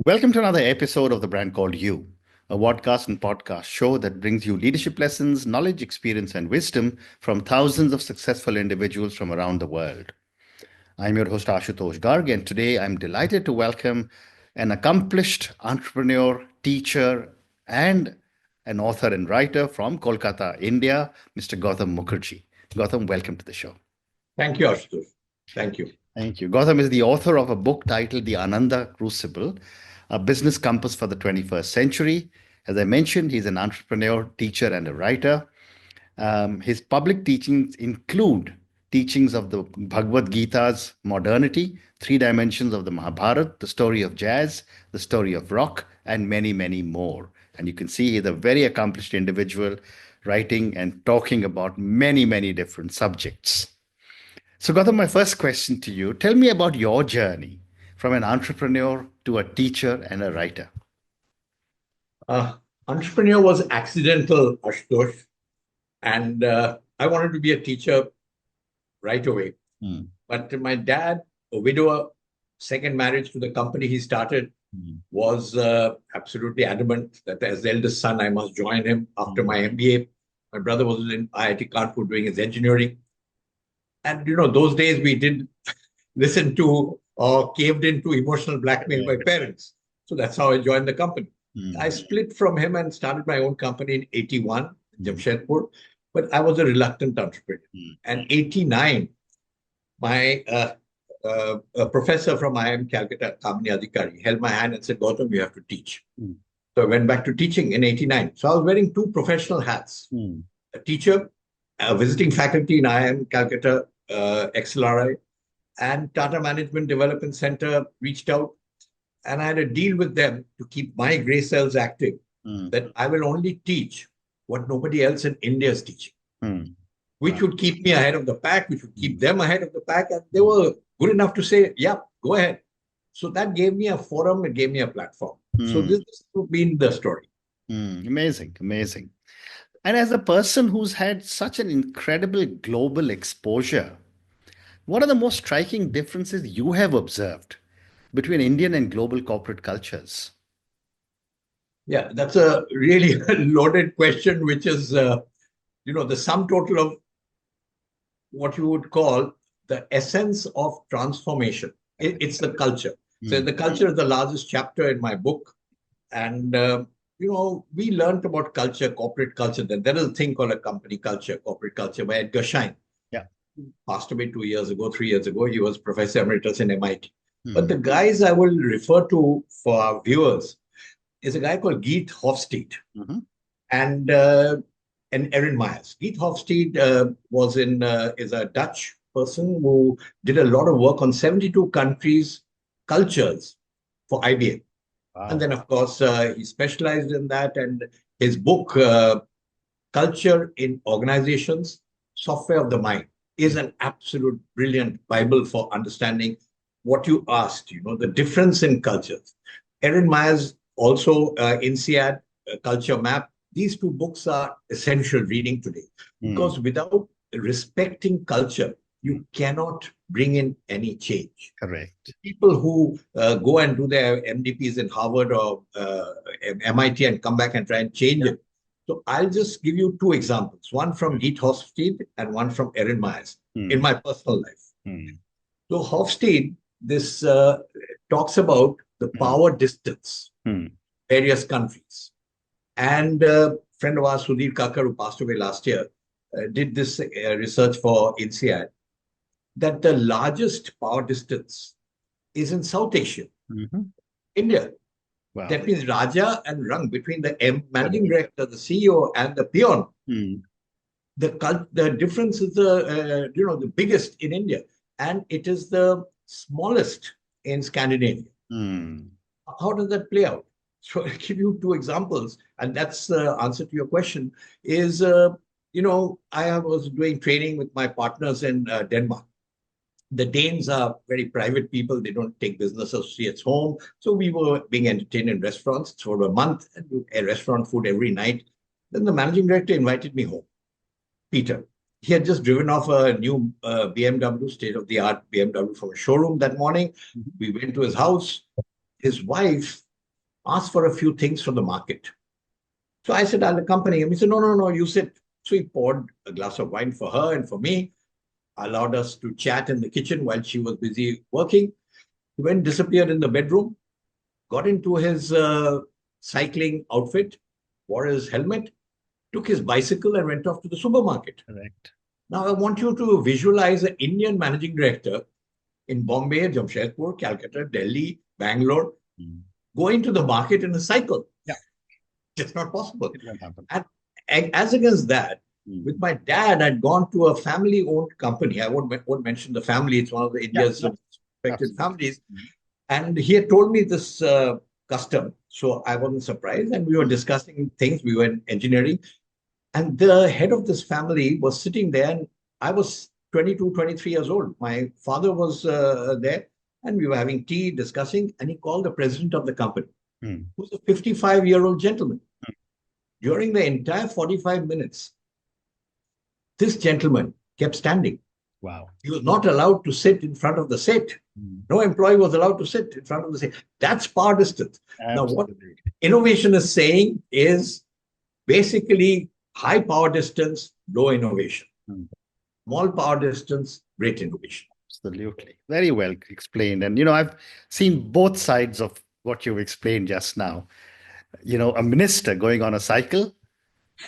Welcome to another episode of The Brand Called You, a podcast and podcast show that brings you leadership lessons, knowledge, experience, and wisdom from thousands of successful individuals from around the world. I'm your host, Ashutosh Garg, and today I'm delighted to welcome an accomplished entrepreneur, teacher, and an author and writer from Kolkata, India, Mr. Gautam Mukerjee. Gautam, welcome to the show. Thank you, Ashutosh. Thank you. Thank you. Gautam is the author of a book titled The Ananda Crucible, a business compass for the 21st century. As I mentioned, he's an entrepreneur, teacher, and a writer. His public teachings include teachings of the Bhagavad Gita's modernity, three dimensions of the Mahabharata, the story of jazz, the story of rock, and many, many more. And you can see he's a very accomplished individual writing and talking about many, many different subjects. So, Gautam, my first question to you, tell me about your journey from an entrepreneur to a teacher and a writer. Entrepreneur was accidental, Ashutosh, and I wanted to be a teacher right away. But my dad, a widower, second marriage to the company he started, was absolutely adamant that as the eldest son, I must join him after my MBA. My brother was in IIT Kanpur doing his engineering. And, those days we didn't listen to or caved into emotional blackmail by parents. So that's how I joined the company. I split from him and started my own company in 81, Jamshedpur. But I was a reluctant entrepreneur. And 89, my professor from IIM Calcutta, Kamini Adhikari, held my hand and said, Gautam, you have to teach. So I went back to teaching in 89. So I was wearing two professional hats, a teacher, a visiting faculty in IIM Calcutta, XLRI, and Tata Management Development Center reached out, and I had a deal with them to keep my gray cells active, that I will only teach what nobody else in India is teaching, which would keep me ahead of the pack, which would keep them ahead of the pack. And they were good enough to say, yeah, go ahead. So that gave me a forum, it gave me a platform. So this has been the story. Amazing, amazing. And as a person who's had such an incredible global exposure, what are the most striking differences you have observed between Indian and global corporate cultures? Yeah, that's a really loaded question, which is, the sum total of what you would call the essence of transformation. It's the culture. So the culture is the largest chapter in my book. And, we learned about culture, corporate culture. Then there is a thing called a company culture, corporate culture by Edgar Schein. Yeah. Passed away 3 years ago. He was Professor Emeritus in MIT. But the guys I will refer to for our viewers is a guy called Geert Hofstede and Erin Myers. Geert Hofstede is a Dutch person who did a lot of work on 72 countries' cultures for IBM. Wow. And then, of course, he specialized in that. And his book, Culture in Organizations, Software of the Mind, is an absolute brilliant Bible for understanding what you asked, the difference in cultures. Erin Myers, also INSEAD, Culture Map. These two books are essential reading today because without respecting culture, you cannot bring in any change. Correct. People who go and do their MDPs in Harvard or MIT and come back and try and change it. So I'll just give you two examples, one from Geert Hofstede and one from Erin Myers in my personal life. So Hofstede, this talks about the power distance, various countries. And a friend of ours, Sudhir Kakar, who passed away last year, did this research for INSEAD, that the largest power distance is in South Asia, India. Wow. That means Raja and Rang, between the managing director, the CEO, and the peon. The difference is the biggest in India, and it is the smallest in Scandinavia. How does that play out? So I'll give you two examples, and that's the answer to your question. Is I was doing training with my partners in Denmark. The Danes are very private people. They don't take business associates home. So we were being entertained in restaurants for a month and restaurant food every night. Then the managing director invited me home, Peter. He had just driven off a new BMW, state-of-the-art BMW from a showroom that morning. We went to his house. His wife ask for a few things from the market. So I said, I'll accompany him. He said, no, you sit. So he poured a glass of wine for her and for me, allowed us to chat in the kitchen while she was busy working. He went, disappeared in the bedroom, got into his cycling outfit, wore his helmet, took his bicycle and went off to the supermarket. Correct. Now, I want you to visualize an Indian managing director in Bombay, Jamshedpur, Calcutta, Delhi, Bangalore, going to the market in a cycle. Yeah. It's not possible. It won't happen. And as against that, with my dad, I'd gone to a family-owned company. I won't mention the family. It's one of the India's respected families. And he had told me this custom. So I wasn't surprised. And we were discussing things. We were in engineering. And the head of this family was sitting there. And I was 22, 23 years old. My father was there. And we were having tea, discussing. And he called the president of the company, who's a 55-year-old gentleman. During the entire 45 minutes, this gentleman kept standing. Wow. He was not allowed to sit in front of the set. No employee was allowed to sit in front of the set. That's power distance. Absolutely. Now, what innovation is saying is basically high power distance, low innovation. Small power distance, great innovation. Absolutely. Very well explained. And, I've seen both sides of what you've explained just now. A minister going on a cycle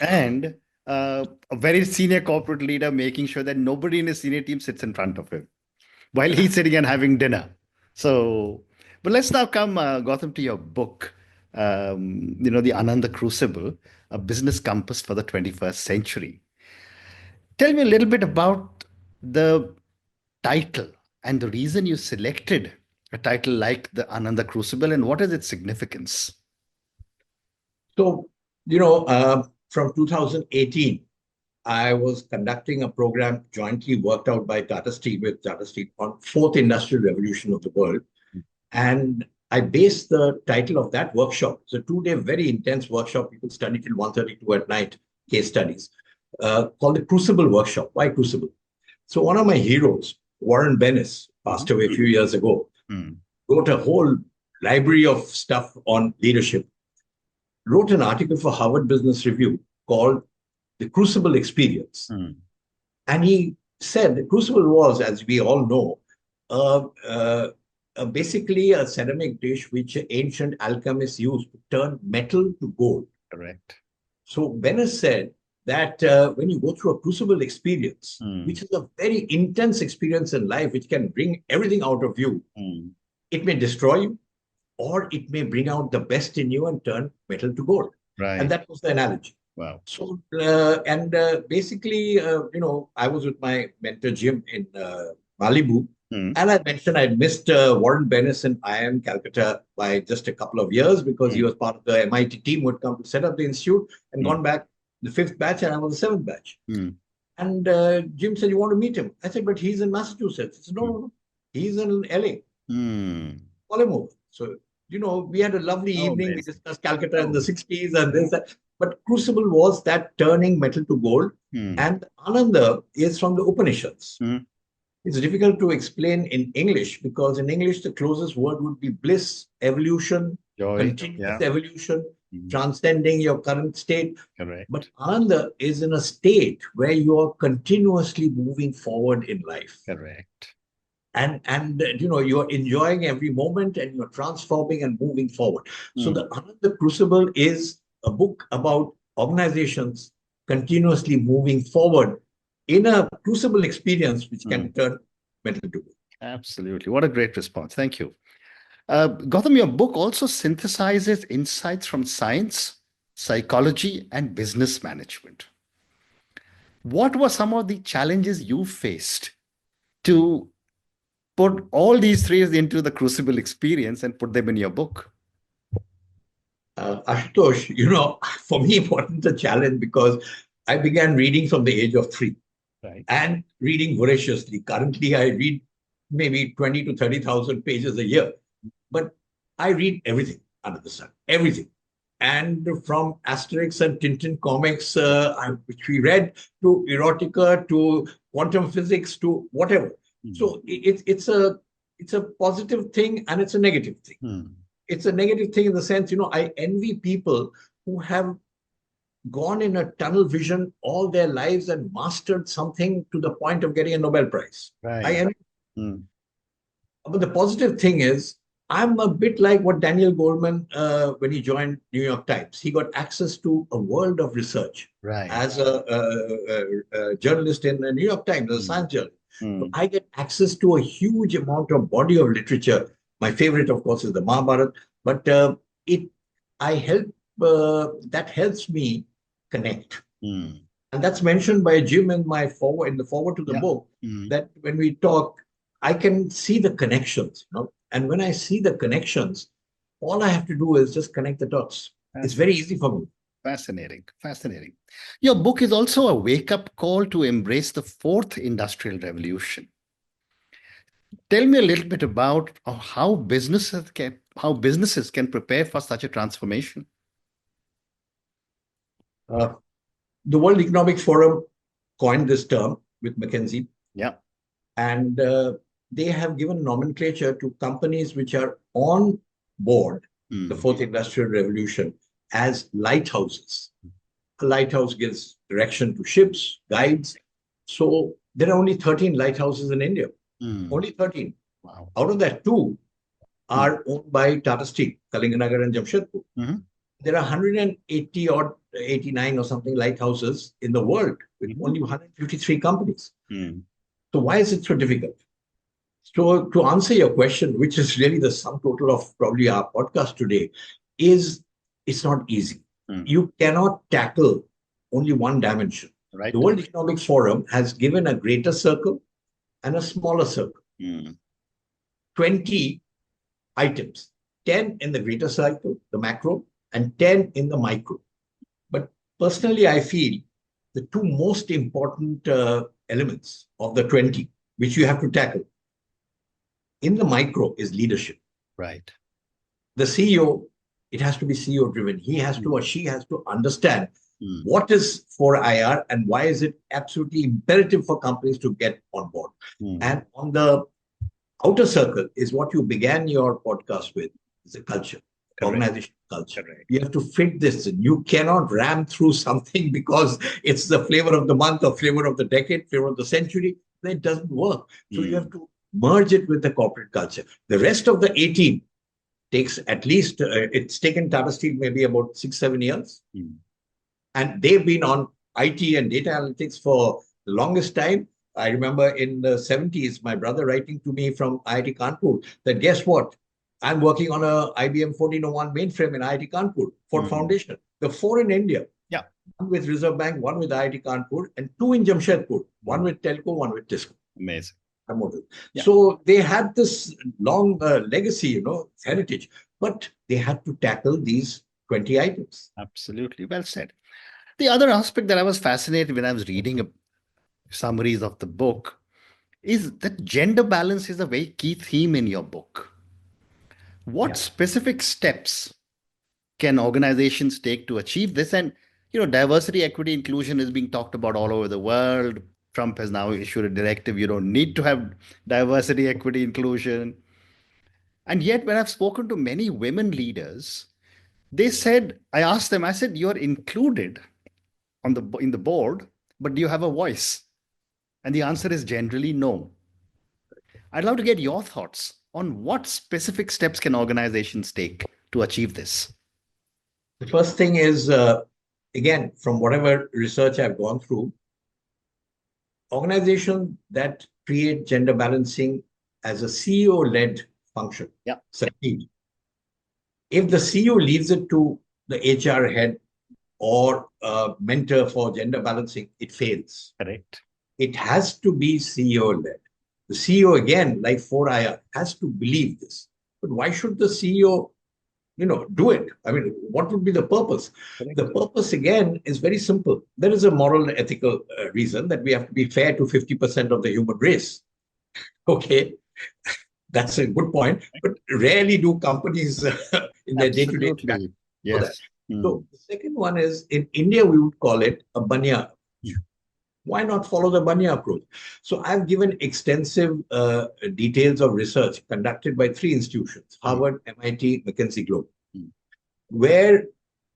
and a very senior corporate leader making sure that nobody in his senior team sits in front of him while he's sitting and having dinner. So, but let's now come, Gautam, to your book, the Ananda Crucible, a business compass for the 21st century. Tell me a little bit about the title and the reason you selected a title like the Ananda Crucible and what is its significance? So, from 2018, I was conducting a program jointly worked out by Tata Steel with Tata Steel on fourth industrial revolution of the world. And I based the title of that workshop. It's a 2-day, very intense workshop. People study till 1:32 at night, case studies, called the Crucible Workshop. Why Crucible? So one of my heroes, Warren Bennis, passed away a few years ago, wrote a whole library of stuff on leadership, wrote an article for Harvard Business Review called The Crucible Experience. And he said the crucible was, as we all know, basically a ceramic dish which ancient alchemists used to turn metal to gold. Correct. So Bennis said that when you go through a crucible experience, which is a very intense experience in life, which can bring everything out of you, it may destroy you, or it may bring out the best in you and turn metal to gold. Right. And that was the analogy. Wow. So, basically, I was with my mentor, Jim, in Malibu. And I mentioned I'd missed Warren Bennis in IIM Calcutta by just a couple of years because he was part of the MIT team who had come to set up the institute and gone back the 5th batch and I was the 7th batch. And Jim said, you want to meet him? I said, but he's in Massachusetts. He said, no, he's in LA. Call him over. So, we had a lovely evening. We discussed Calcutta in the 60s and this, that. But Crucible was that turning metal to gold. And Ananda is from the Upanishads. It's difficult to explain in English because in English, the closest word would be bliss, evolution, joy, continuous evolution, transcending your current state. Correct. But Ananda is in a state where you are continuously moving forward in life. Correct. And you're enjoying every moment and you're transforming and moving forward. So the Ananda Crucible is a book about organizations continuously moving forward in a crucible experience which can turn metal to gold. Absolutely. What a great response. Thank you. Gautam, your book also synthesizes insights from science, psychology, and business management. What were some of the challenges you faced to put all these three into the crucible experience and put them in your book? Ashutosh, for me, it wasn't a challenge because I began reading from the age of 3 and reading voraciously. Currently, I read maybe 20 to 30,000 pages a year, but I read everything under the sun, everything. And from Asterix and Tintin comics, which we read, to erotica, to quantum physics, to whatever. So it's a positive thing and it's a negative thing. it's a negative thing in the sense, I envy people who have gone in a tunnel vision all their lives and mastered something to the point of getting a Nobel Prize. Right. I envy. But the positive thing is, I'm a bit like what Daniel Goleman, when he joined New York Times, he got access to a world of research as a journalist in the New York Times, a science journal. So I get access to a huge amount of body of literature. My favorite, of course, is the Mahabharata, but that helps me connect. And that's mentioned by Jim in the forward to the book, that when we talk, I can see the connections, and when I see the connections, all I have to do is just connect the dots. It's very easy for me. Fascinating. Fascinating. Your book is also a wake-up call to embrace the fourth industrial revolution. Tell me a little bit about how businesses can prepare for such a transformation. The World Economic Forum coined this term with McKinsey. Yeah. And they have given nomenclature to companies which are on board the fourth industrial revolution as lighthouses. A lighthouse gives direction to ships, guides. So there are only 13 lighthouses in India. Only 13. Wow. Out of that, 2 are owned by Tata Steel, Kalinganagar and Jamshedpur. There are 180 or 89 or something lighthouses in the world with only 153 companies. So why is it so difficult? So to answer your question, which is really the sum total of probably our podcast today, is it's not easy. You cannot tackle only one dimension. Right. The World Economic Forum has given a greater circle and a smaller circle. 20 items, 10 in the greater circle, the macro, and 10 in the micro. But personally, I feel the 2 most important elements of the 20, which you have to tackle in the micro, is leadership. Right. The CEO, it has to be CEO driven. He has to, or she has to understand what is 4IR and why is it absolutely imperative for companies to get on board. And on the outer circle is what you began your podcast with, is the culture. Organization culture. Right. You have to fit this in. You cannot ram through something because it's the flavor of the month or flavor of the decade, flavor of the century. Then it doesn't work. So you have to merge it with the corporate culture. The rest of the 18 takes at least, it's taken Tata Steel maybe about 6-7 years. And they've been on IT and data analytics for the longest time. I remember in the 70s, my brother writing to me from IIT Kanpur that guess what? I'm working on a IBM 1401 mainframe in IIT Kanpur, Ford Foundation. The 4 in India. Yeah. 1 with Reserve Bank, 1 with IIT Kanpur, and 2 in Jamshedpur. 1 with Telco, 1 with Tisco. Amazing. Yeah. So they had this long legacy, heritage, but they had to tackle these 20 items. Absolutely. Well said. The other aspect that I was fascinated when I was reading summaries of the book is that gender balance is a very key theme in your book. What specific steps can organizations take to achieve this? And, diversity, equity, inclusion is being talked about all over the world. Trump has now issued a directive. You don't need to have diversity, equity, inclusion. And yet, when I've spoken to many women leaders, they said, I asked them, I said, you're included in the board, but do you have a voice? And the answer is generally no. I'd love to get your thoughts on what specific steps can organizations take to achieve this. The first thing is, again, from whatever research I've gone through, organizations that create gender balancing as a CEO-led function succeed. If the CEO leaves it to the HR head or mentor for gender balancing, it fails. Correct. It has to be CEO-led. The CEO, again, like 4IR, has to believe this. But why should the CEO, do it? I mean, what would be the purpose? Correct. The purpose, again, is very simple. There is a moral and ethical reason that we have to be fair to 50% of the human race. Okay, that's a good point. But rarely do companies in their day-to-day practice do that. So the second one is, in India, we would call it a banya. Why not follow the Banya approach? So I've given extensive details of research conducted by 3 institutions, Harvard, MIT, McKinsey Global, where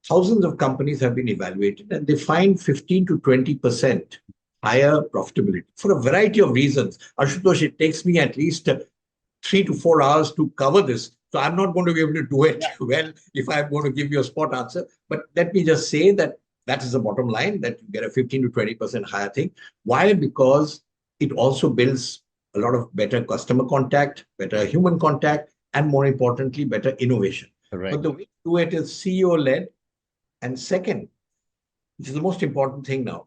thousands of companies have been evaluated and they find 15 to 20% higher profitability for a variety of reasons. Ashutosh, it takes me at least 3 to 4 hours to cover this. So I'm not going to be able to do it well if I'm going to give you a spot answer. But let me just say that that is the bottom line, that you get a 15 to 20% higher thing. Why? Because it also builds a lot of better customer contact, better human contact, and more importantly, better innovation. Correct. But the way to do it is CEO-led. And second, which is the most important thing now,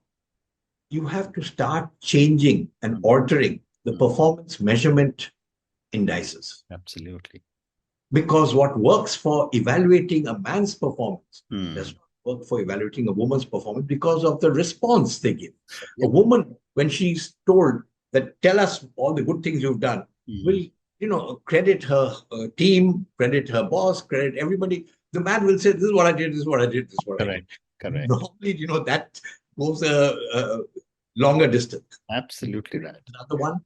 you have to start changing and altering the performance measurement indices. Absolutely. Because what works for evaluating a man's performance does not work for evaluating a woman's performance because of the response they give. A woman, when she's told that, tell us all the good things you've done, will, credit her team, credit her boss, credit everybody. The man will say, this is what I did, this is what I did, this is what I did. Correct. Normally, that goes a longer distance. Absolutely right. Another one,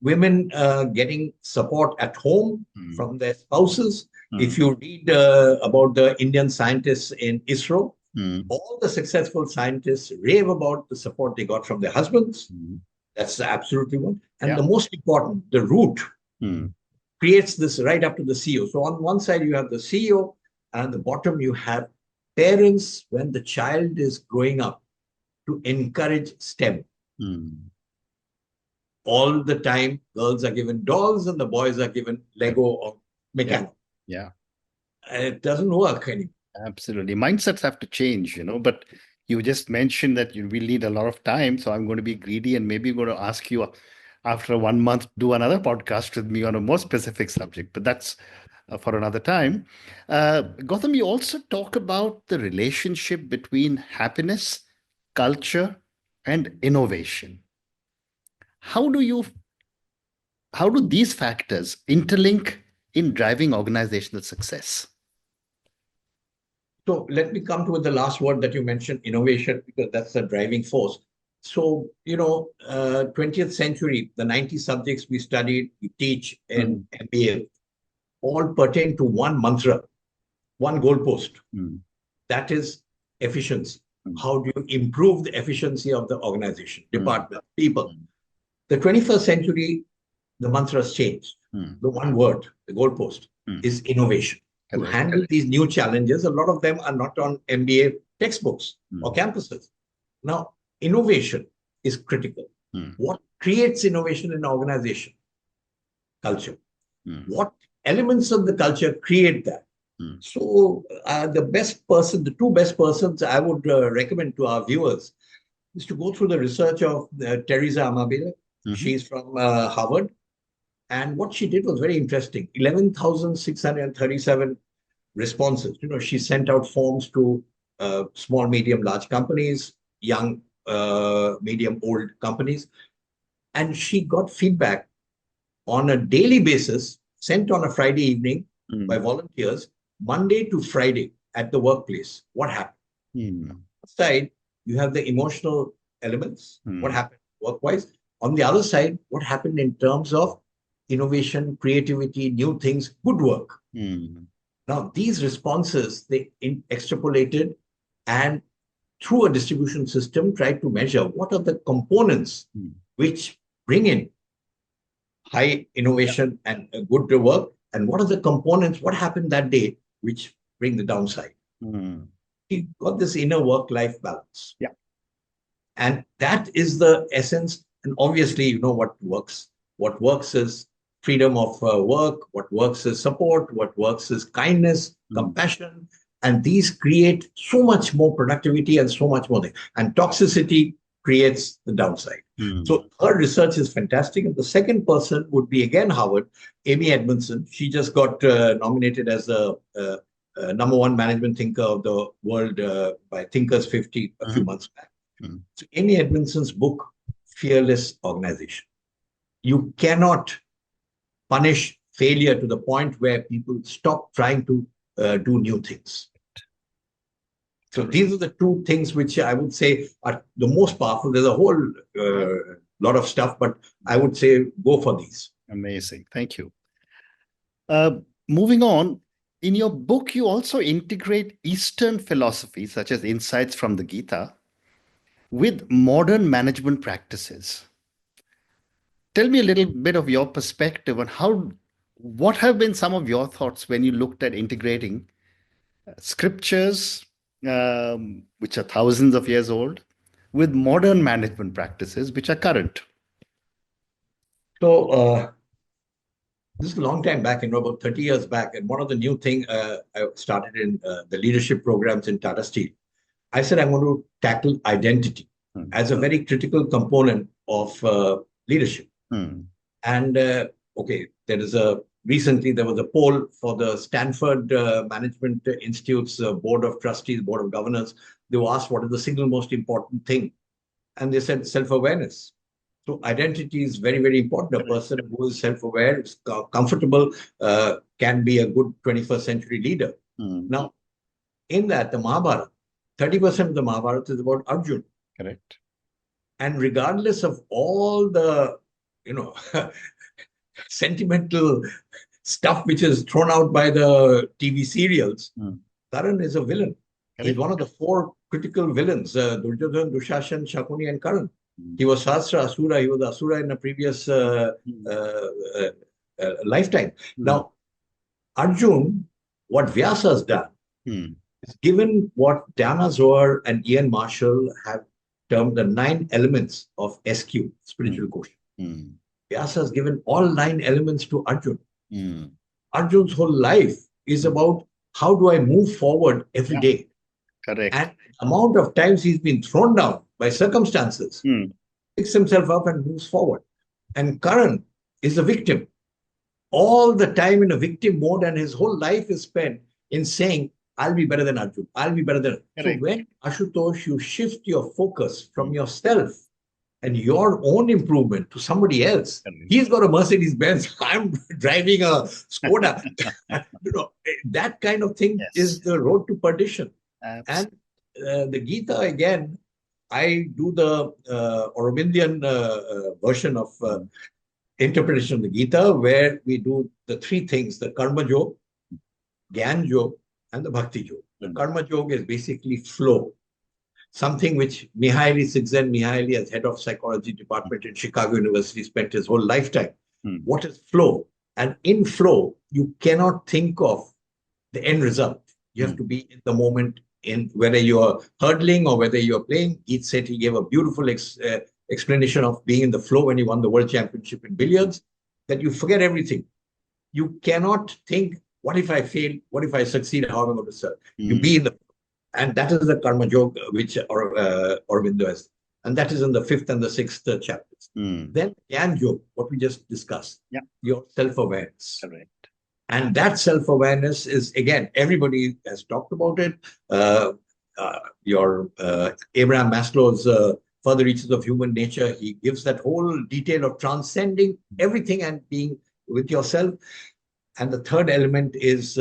women getting support at home from their spouses. If you read about the Indian scientists in ISRO, all the successful scientists rave about the support they got from their husbands. That's absolutely one. And the most important, the root creates this right up to the CEO. So on one side, you have the CEO, and on the bottom, you have parents when the child is growing up to encourage STEM. All the time, girls are given dolls and the boys are given Lego or mechanical. Yeah. It doesn't work anymore. Absolutely. Mindsets have to change, but you just mentioned that you will need a lot of time. So I'm going to be greedy and maybe going to ask you after 1 month, do another podcast with me on a more specific subject, but that's for another time. Gautam, you also talk about the relationship between happiness, culture, and innovation. How do these factors interlink in driving organizational success? So let me come to the last word that you mentioned, innovation, because that's the driving force. So, 20th century, the 90 subjects we studied, we teach in MBA, all pertain to one mantra, one goalpost. That is efficiency. How do you improve the efficiency of the organization, department, people? The 21st century, the mantra has changed. The one word, the goalpost, is innovation. To handle these new challenges, a lot of them are not on MBA textbooks or campuses. Now, innovation is critical. What creates innovation in an organization? Culture. What elements of the culture create that? So the two best persons I would recommend to our viewers is to go through the research of Teresa Amabile. She's from Harvard. And what she did was very interesting. 11,637 responses. She sent out forms to small, medium, large companies, young, medium, old companies. And she got feedback on a daily basis, sent on a Friday evening by volunteers, Monday to Friday at the workplace. What happened? On one side, you have the emotional elements. What happened work-wise? On the other side, what happened in terms of innovation, creativity, new things, good work. Now, these responses, they extrapolated and through a distribution system, tried to measure what are the components which bring in high innovation and good work, and what are the components, what happened that day, which bring the downside. He got this inner work-life balance. And that is the essence. And obviously, what works. What works is freedom of work. What works is support. What works is kindness, compassion. And these create so much more productivity and so much more. And toxicity creates the downside. So her research is fantastic. And the second person would be, again, Harvard, Amy Edmondson. She just got nominated as the number one management thinker of the world by Thinkers 50 a few months back. So Amy Edmondson's book, Fearless Organization. You cannot punish failure to the point where people stop trying to do new things. So these are the two things which I would say are the most powerful. There's a whole lot of stuff, but I would say go for these. Amazing. Thank you. Moving on, in your book, you also integrate Eastern philosophy, such as insights from the Gita, with modern management practices. Tell me a little bit of your perspective on what have been some of your thoughts when you looked at integrating scriptures, which are thousands of years old, with modern management practices, which are current. So this is a long time back, about 30 years back. And one of the new things I started in the leadership programs in Tata Steel, I said I'm going to tackle identity as a very critical component of leadership. And okay, recently there was a poll for the Stanford Management Institute's Board of Trustees, Board of Governors. They were asked what is the single most important thing, and they said self-awareness. So identity is very, very important. A person who is self-aware, is comfortable, can be a good 21st century leader. Now, in that, the Mahabharata, 30% of the Mahabharata is about Arjuna. Correct. And regardless of all the, sentimental stuff which is thrown out by the TV serials, Karan is a villain. Correct. He's one of the four critical villains, Duryodhana, Dushashan, Shakuni, and Karan. He was Sahasra Asura. He was Asura in a previous lifetime. Now, Arjun, what Vyasa has done, is given what Dana Zohar and Ian Marshall have termed the 9 elements of SQ, spiritual quotient. Vyasa has given all 9 elements to Arjun. Arjun's whole life is about how do I move forward every day. Correct. And the amount of times he's been thrown down by circumstances, picks himself up and moves forward. And Karan is a victim. All the time in a victim mode, and his whole life is spent in saying, I'll be better than Arjun. I'll be better than. Correct. So when, Ashutosh, you shift your focus from yourself and your own improvement to somebody else. He's got a Mercedes-Benz. I'm driving a Skoda. That kind of thing is the road to perdition. Absolutely. And the Gita, again, I do the Aurobindian version of interpretation of the Gita, where we do the 3 things, the Karma Yoga, Gyan Yoga, and the Bhakti Yoga. The Karma Yoga is basically flow. Something which Mihaly Csikszentmihalyi, as head of psychology department in Chicago University, spent his whole lifetime. What is flow? And in flow, you cannot think of the end result. You have to be in the moment, in whether you're hurdling or whether you're playing. Geet Sethi gave a beautiful explanation of being in the flow when he won the world championship in billiards, that you forget everything. You cannot think, what if I fail? What if I succeed? How am I going to serve? You be in the. And that is the Karma Yoga which Aurobindo has. And that is in the 5th and the 6th chapters. Then Gyan Yoga, what we just discussed, your self-awareness. Correct. And that self-awareness is, again, everybody has talked about it. Your Abraham Maslow's Further Reaches of Human Nature, he gives that whole detail of transcending everything and being with yourself. And the third element is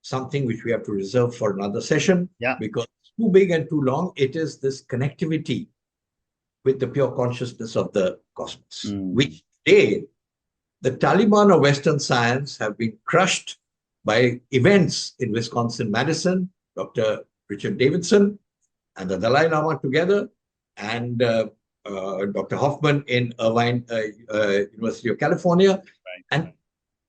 something which we have to reserve for another session, because it's too big and too long. It is this connectivity with the pure consciousness of the cosmos, which today, the Taliban of Western science have been crushed by events in Wisconsin-Madison, Dr. Richard Davidson and the Dalai Lama together, and Dr. Hoffman in Irvine, University of California. Right. And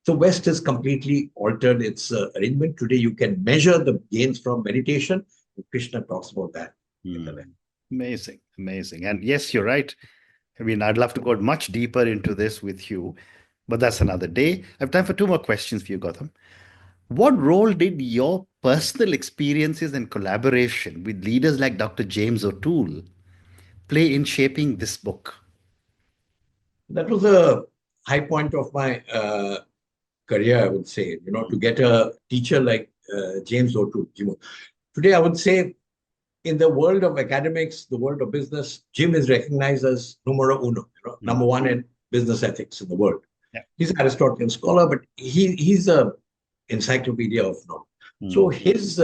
the West has completely altered its arrangement. Today, you can measure the gains from meditation. Krishna talks about that. Amazing, amazing. And yes, you're right. I mean, I'd love to go much deeper into this with you, but that's another day. I have time for 2 more questions for you, Gautam. What role did your personal experiences and collaboration with leaders like Dr. James O'Toole play in shaping this book? That was a high point of my career, I would say, to get a teacher like James O'Toole. Today, I would say, in the world of academics, the world of business, Jim is recognized as numero uno, number 1 in business ethics in the world. He's an Aristotelian scholar, but he's an encyclopedia of knowledge. So his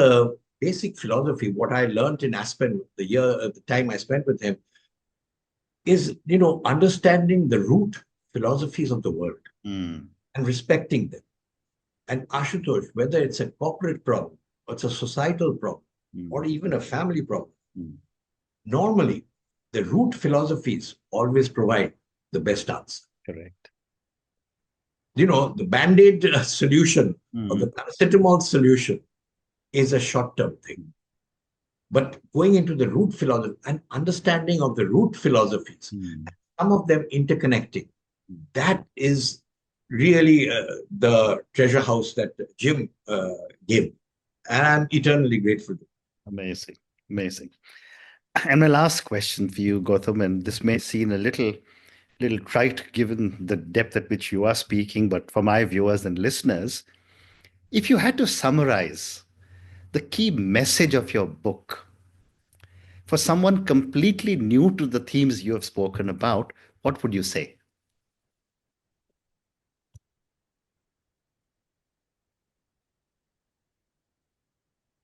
basic philosophy, what I learned in Aspen, the time I spent with him, is, understanding the root philosophies of the world and respecting them. And Ashutosh, whether it's a corporate problem, or it's a societal problem, or even a family problem, normally the root philosophies always provide the best answer. Correct. The Band-Aid solution or the paracetamol solution is a short-term thing. But going into the root philosophy and understanding of the root philosophies, some of them interconnecting, that is really the treasure house that Jim gave. And I'm eternally grateful to him. Amazing. Amazing. And my last question for you, Gautam, and this may seem a little trite given the depth at which you are speaking, but for my viewers and listeners, if you had to summarize the key message of your book for someone completely new to the themes you have spoken about, what would you say?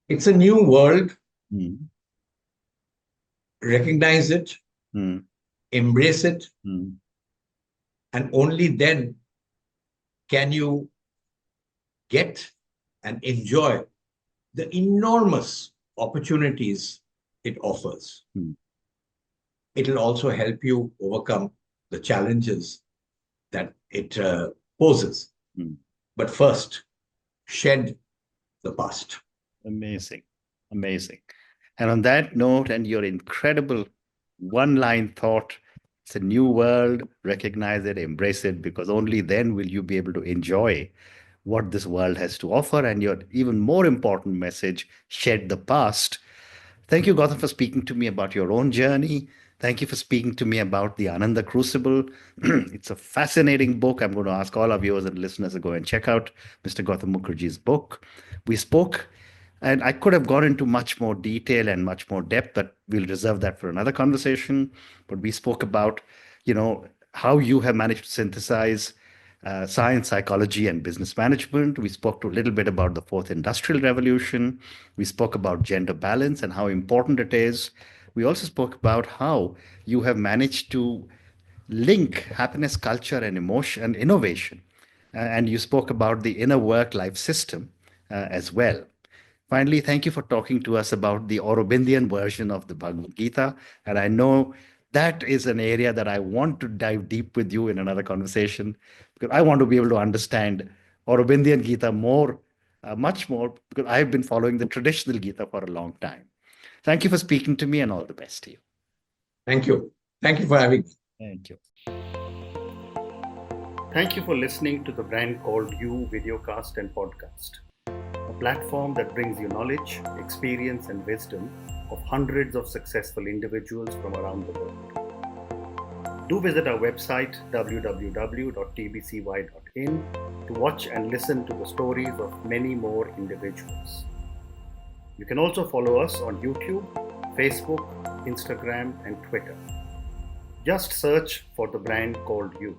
It's a new world. Recognize it, embrace it, and only then can you get and enjoy the enormous opportunities it offers. It will also help you overcome the challenges that it poses. But first, shed the past. Amazing. Amazing. And on that note, and your incredible one-line thought, it's a new world, recognize it, embrace it, because only then will you be able to enjoy what this world has to offer. And your even more important message, shed the past. Thank you, Gautam, for speaking to me about your own journey. Thank you for speaking to me about the Ananda Crucible. It's a fascinating book. I'm going to ask all our viewers and listeners to go and check out Mr. Gautam Mukerjee's book. We spoke, and I could have gone into much more detail and much more depth, but we'll reserve that for another conversation. But we spoke about, how you have managed to synthesize science, psychology, and business management. We spoke to a little bit about the fourth industrial revolution. We spoke about gender balance and how important it is. We also spoke about how you have managed to link happiness, culture, and emotion and innovation. And you spoke about the inner work-life system as well. Finally, thank you for talking to us about the Aurobindian version of the Bhagavad Gita. And I know that is an area that I want to dive deep with you in another conversation, because I want to be able to understand Aurobindian Gita more, much more, because I've been following the traditional Gita for a long time. Thank you for speaking to me, and all the best to you. Thank you. Thank you for having me. Thank you. Thank you for listening to the Brand Called You videocast and podcast, a platform that brings you knowledge, experience, and wisdom of hundreds of successful individuals from around the world. Do visit our website www.tbcy.in to watch and listen to the stories of many more individuals. You can also follow us on YouTube, Facebook, Instagram, and Twitter. Just search for the Brand Called You.